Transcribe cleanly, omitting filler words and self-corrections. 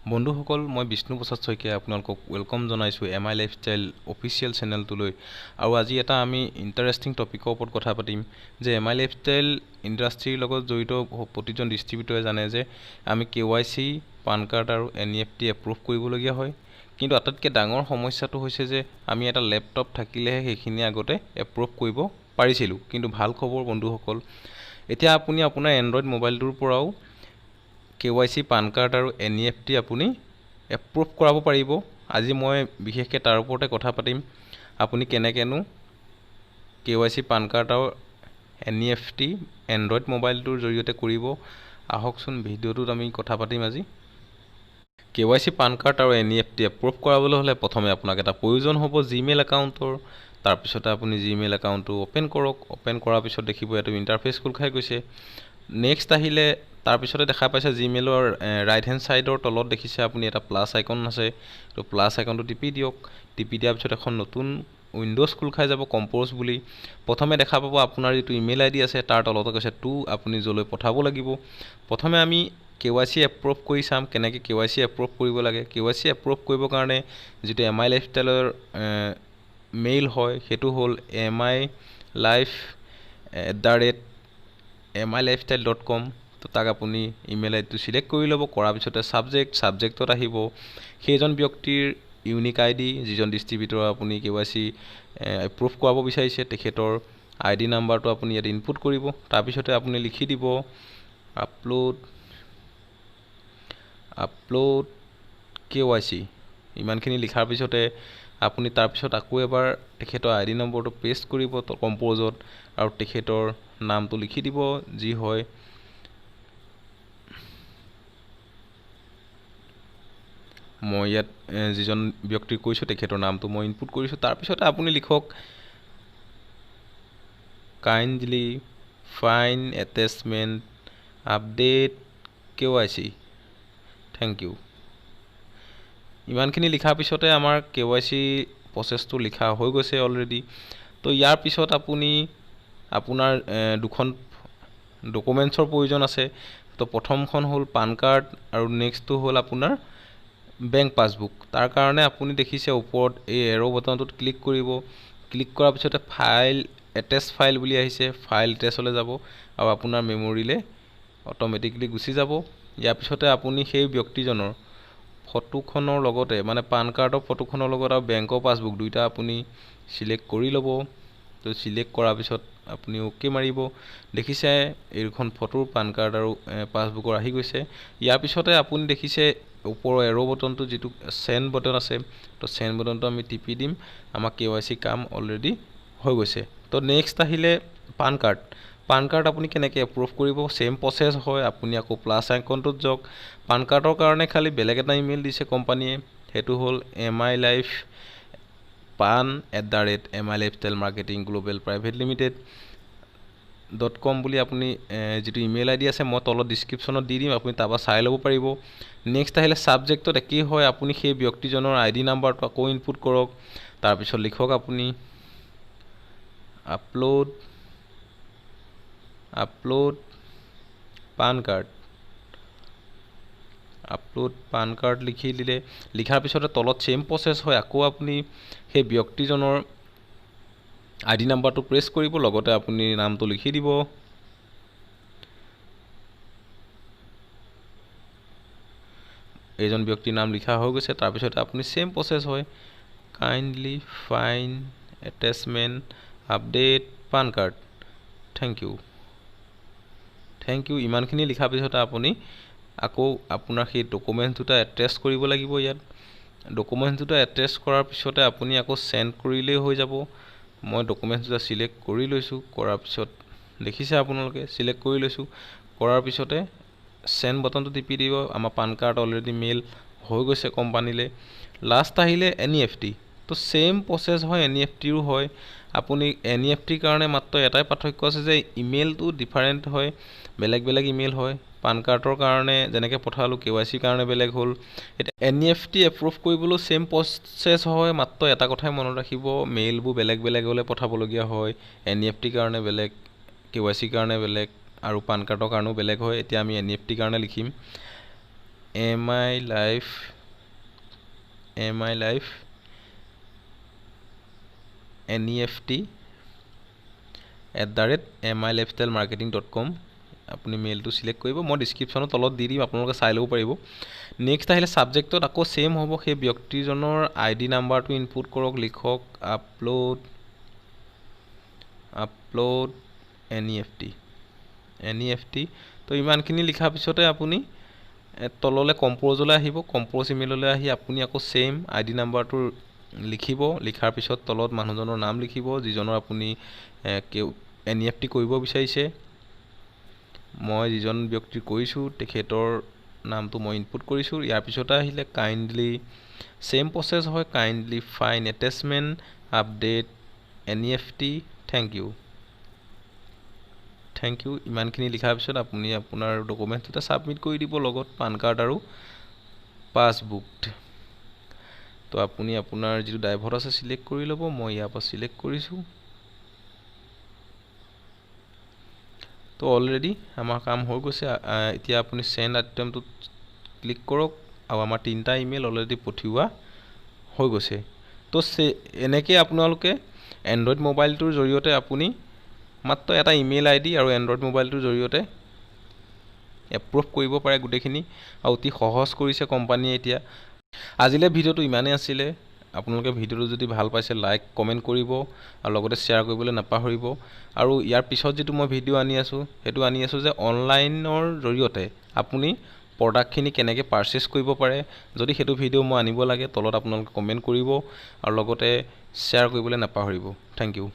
বন্ধুসকল মই বিষ্ণু প্ৰসাদ শইকীয়াই আপোনালোকক ওয়েলকাম জনাইছোঁ এমআই লাইফষ্টাইল অফিচিয়েল চেনেলটোলৈ আৰু আজি এটা আমি ইণ্টাৰেষ্টিং টপিকৰ ওপৰত কথা পাতিম যে এমআই লাইফষ্টাইল ইণ্ডাষ্ট্ৰীৰ লগত জড়িত প্ৰতিজন ডিষ্ট্ৰিবিউটৰে জানে যে আমি কেৱাইচি পান কাৰ্ড আৰু এনইএফটি এপ্ৰুভ কৰিবলগীয়া হয় কিন্তু আটাইতকৈ ডাঙৰ সমস্যাটো হৈছে যে আমি এটা লেপটপ থাকিলেহে সেইখিনি আগতে এপ্ৰুভ কৰিব পাৰিছিলোঁ কিন্তু ভাল খবৰ বন্ধুসকল এতিয়া আপুনি আপোনাৰ এণ্ড্ৰইড মোবাইলটোৰ পৰাও কেৱাইচি পান কাৰ্ড আৰু এনইএফটি আপুনি এপ্ৰুভ কৰাব পাৰিব আজি মই বিশেষকৈ তাৰ ওপৰতে কথা পাতিম আপুনি কেনেকেনো কেৱাইচি পান কাৰ্ড আৰু এনইএফটি এণ্ড্ৰইড মোবাইলটোৰ জৰিয়তে কৰিব আহকচোন ভিডিঅ'টোত আমি কথা পাতিম আজি কেৱাইচি পান কাৰ্ড আৰু এনইএফটি এপ্ৰুভ কৰাবলৈ হ'লে প্ৰথমে আপোনাক এটা প্ৰয়োজন হ'ব জিমেইল একাউণ্টৰ তাৰপিছতে আপুনি জিমেইল একাউণ্টটো অ'পেন কৰক অ'পেন কৰাৰ পিছত দেখিব এইটো ইণ্টাৰফেচ খোল খাই গৈছে নেক্সট আহিলে তাৰপিছতে দেখা পাইছে জিমেইলৰ ৰাইট হেণ্ড ছাইডৰ তলত দেখিছে আপুনি এটা প্লাছ আইকন আছে তো প্লাছ আইকনটো টিপি দিয়ক টিপি দিয়াৰ পিছত এখন নতুন উইণ্ডোজ খোল খাই যাব কম্প'জ বুলি প্ৰথমে দেখা পাব আপোনাৰ যিটো ইমেইল আইডি আছে তাৰ তলতে কৈছে টু আপুনি যলৈ পঠাব লাগিব প্ৰথমে আমি কেৱাইচি এপ্ৰুভ কৰি চাম কেনেকৈ কেৱাইচি এপ্ৰুভ কৰিব লাগে কেৱাইচি এপ্ৰুভ কৰিবৰ কাৰণে যিটো এমআই লাইফষ্টাইলৰ মেইল হয় সেইটো হ'ল MILife@mylifestyle.com তো তাক আপুনি ইমেইল আইডিটো চিলেক্ট কৰি ল'ব কৰাৰ পিছতে ছাবজেক্টত আহিব সেইজন ব্যক্তিৰ ইউনিক আইডি যিজন ডিষ্ট্ৰিবিউটৰ আপুনি কেৱাইচি এপ্ৰুভ কৰাব বিচাৰিছে তেখেতৰ আইডি নাম্বাৰটো আপুনি ইয়াত ইনপুট কৰিব তাৰপিছতে আপুনি লিখি দিব আপলোড কেৱাইচি ইমানখিনি লিখাৰ পিছতে আপুনি তাৰপিছত আকৌ এবাৰ তেখেতৰ আইডি নম্বৰটো পেষ্ট কৰিব কম্প'জত আৰু তেখেতৰ নামটো লিখি দিব যি হয় মই ইয়াত যিজন ব্যক্তিক কৈছোঁ তেখেতৰ নামটো মই ইনপুট কৰিছোঁ তাৰপিছতে আপুনি লিখক kindly find attachment update KYC thank you ইমানখিনি লিখাৰ পিছতে আমাৰ কেৱাইচি প্ৰচেছটো লিখা হৈ গৈছে অলৰেডি তো ইয়াৰ পিছত আপুনি আপোনাৰ দুখন ডকুমেণ্টছৰ প্ৰয়োজন আছে তো প্ৰথমখন হ'ল পান কাৰ্ড আৰু নেক্সটটো হ'ল আপোনাৰ বেংক পাছবুক তাৰ কাৰণে আপুনি দেখিছে ওপৰত এই এৰো বটনটোত ক্লিক কৰিব ক্লিক কৰাৰ পিছতে ফাইল এটেচ ফাইল বুলি আহিছে ফাইল এটেচলৈ যাব আৰু আপোনাৰ মেমৰিলৈ অট'মেটিকলি গুচি যাব ইয়াৰ পিছতে আপুনি সেই ব্যক্তিজনৰ ফটোখনৰ লগতে মানে পান কাৰ্ডৰ ফটোখনৰ লগত আৰু বেংকৰ পাছবুক দুইটা আপুনি চিলেক্ট কৰি ল'ব তো চিলেক্ট কৰাৰ পিছত আপুনি অ'কে মাৰিব দেখিছে এইখন ফটোৰ পান কাৰ্ড আৰু পাছবুকৰ আহি গৈছে ইয়াৰ পিছতে আপুনি দেখিছে ওপৰৰ এৰো বটনটো যিটো চেণ্ড বটন আছে তো চেণ্ড বটনটো আমি টিপি দিম আমাৰ কেৱাইচি কাম অলৰেডি হৈ গৈছে তো নেক্সট আহিলে পান কাৰ্ড আপুনি কেনেকৈ এপ্ৰুভ কৰিব চেম প্ৰচেছ হয় আপুনি আকৌ প্লাছ আইকনটোত যাওক পান কাৰ্ডৰ কাৰণে খালি বেলেগ এটা ইমেইল দিছে কোম্পানীয়ে সেইটো হ'ল MILife@MILifestylemarketingglobal.com বুলি আপুনি যিটো ইমেইল আইডি আছে মই তলত ডিছক্ৰিপশ্যনত দি দিম আপুনি তাৰপৰা চাই ল'ব পাৰিব নেক্সট আহিলে ছাবজেক্টত একেই হয় আপুনি সেই ব্যক্তিজনৰ আইডি নাম্বাৰটো আকৌ ইনপুট কৰক তাৰপিছত লিখক আপুনি আপলোড পান কাৰ্ড লিখি দিলে লিখাৰ পিছতে তলত চেম প্ৰচেছ হয় আকৌ আপুনি সেই ব্যক্তিজনৰ আইডি নাম্বাৰটো প্ৰেছ কৰিব লগতে আপুনি নামটো লিখি দিব এইজন ব্যক্তিৰ নাম লিখা হৈ গৈছে তাৰপিছতে আপুনি চেম প্ৰচেছ হয় kindly find attachment update PAN card thank you ইমানখিনি লিখাৰ পিছতে আপুনি আকৌ আপোনাৰ সেই ডকুমেণ্টছ দুটা এট্ৰেছ কৰিব লাগিব ইয়াত ডকুমেণ্টছ দুটা এট্ৰেছ কৰাৰ পিছতে আপুনি আকৌ চেণ্ড কৰিলেই হৈ যাব মই ডকুমেণ্টছ দুটা চিলেক্ট কৰি লৈছোঁ কৰাৰ পিছত দেখিছে আপোনালোকে চিলেক্ট কৰি লৈছোঁ কৰাৰ পিছতে চেণ্ড বটনটো টিপি দিব আমাৰ পান কাৰ্ড অলৰেডি মেইল হৈ গৈছে কোম্পানীলৈ লাষ্ট আহিলে এনইএফটি তো চেম প্ৰচেছ হয় এনইএফটিৰো হয় আপুনি এনইএফটিৰ কাৰণে মাত্ৰ এটাই পাৰ্থক্য আছে যে ইমেইলটো ডিফাৰেণ্ট হয় বেলেগ ইমেইল হয় পান কাৰ্ডৰ কাৰণে যেনেকৈ পঠালোঁ কেৱাইচিৰ কাৰণে বেলেগ হ'ল এতিয়া এনইএফটি এপ্ৰুভ কৰিবলৈ চেম প্ৰচেছ হয় মাত্ৰ এটা কথাই মনত ৰাখিব মেইলবোৰ বেলেগ হ'লে পঠাবলগীয়া হয় এনইএফটিৰ কাৰণে বেলেগ কেৱাইচিৰ কাৰণে বেলেগ আৰু পান কাৰ্ডৰ কাৰণেও বেলেগ হয় এতিয়া আমি এনইএফটিৰ কাৰণে লিখিম MILife neft@mylifestylemarketing.com আপুনি মেইলটো সিলেক্ট কৰিব মই ডেসক্ৰিপচনৰ তলত দি দিম আপোনালোকে চাই ল'ব পাৰিব নেক্সট আহিলে সাবজেক্টত আকৌ সেম হ'ব সেই ব্যক্তিজনৰ আইডি নাম্বাৰটো ইনপুট কৰক লিখক আপলোড NEFT তো ইমানখিনি লিখাৰ পিছতে আপুনি তললৈ কম্প'জলৈ আহিব কম্প'জ ইমেইললৈ আহি আপুনি আকৌ সেম আইডি নাম্বাৰটো লিখিব লিখাৰ পিছত তলত মানুহজনৰ নাম লিখিব যিজনৰ আপুনি NEFT কৰিব বিচাৰিছে মই যিজন ব্যক্তি কৰিছো তেখেতৰ নামটো মই ইনপুট কৰিছো ইয়াৰ পিছতে আহিলে কাইন্ডলি সেম প্ৰসেস হয় kindly find attachment update NEFT thank you ইমানখিনি লিখাৰ পিছত আপুনি আপোনাৰ ডকুমেন্টটো সাবমিট কৰি দিব লগত পান কাৰ্ড আৰু পাসবুক তো আপুনি আপোনাৰ যিটো ড্ৰাইভাৰ আছে সিলেক্ট কৰি ল'ব মই ইয়াৰ পৰা সিলেক্ট কৰিছো তো অলৰেডি আমাৰ কাম হৈ গৈছে এতিয়া আপুনি সেন্ড আইটেমটো ক্লিক কৰক আৰু আমাৰ তিনটা ইমেইল অলৰেডি পঠিওৱা হৈ গৈছে তো এনেকৈ আপোনালোকে এন্ড্ৰইড মোবাইলটোৰ জৰিয়তে আপুনি মাত্ৰ এটা ইমেইল আইডি আৰু এন্ড্ৰইড মোবাইলটোৰ জৰিয়তে এপ্ৰুভ কৰিব পাৰে গুটেখিনি আৰু অতি সহজ কৰিছে কোম্পানীয়ে এতিয়া আজিলে ভিডিওটো ইমানেই আছিলে আপোনালোকে ভিডিওটো যদি ভাল পাইছে লাইক কমেন্ট কৰিব আৰু লগতে শেয়াৰ কৰিবলৈ নাপাহৰিব আৰু ইয়াৰ পিছত যেটো মই ভিডিও আনি আছো যে অনলাইনৰ জৰিয়তে আপুনি প্ৰডাক্টখিনি কেনেকৈ পাৰচেজ কৰিব পাৰে যদি হেতু ভিডিও মই আনিব লাগে তলত আপোনালোকে কমেন্ট কৰিব আৰু লগতে শেয়াৰ কৰিবলৈ নাপাহৰিব থ্যাংক ইউ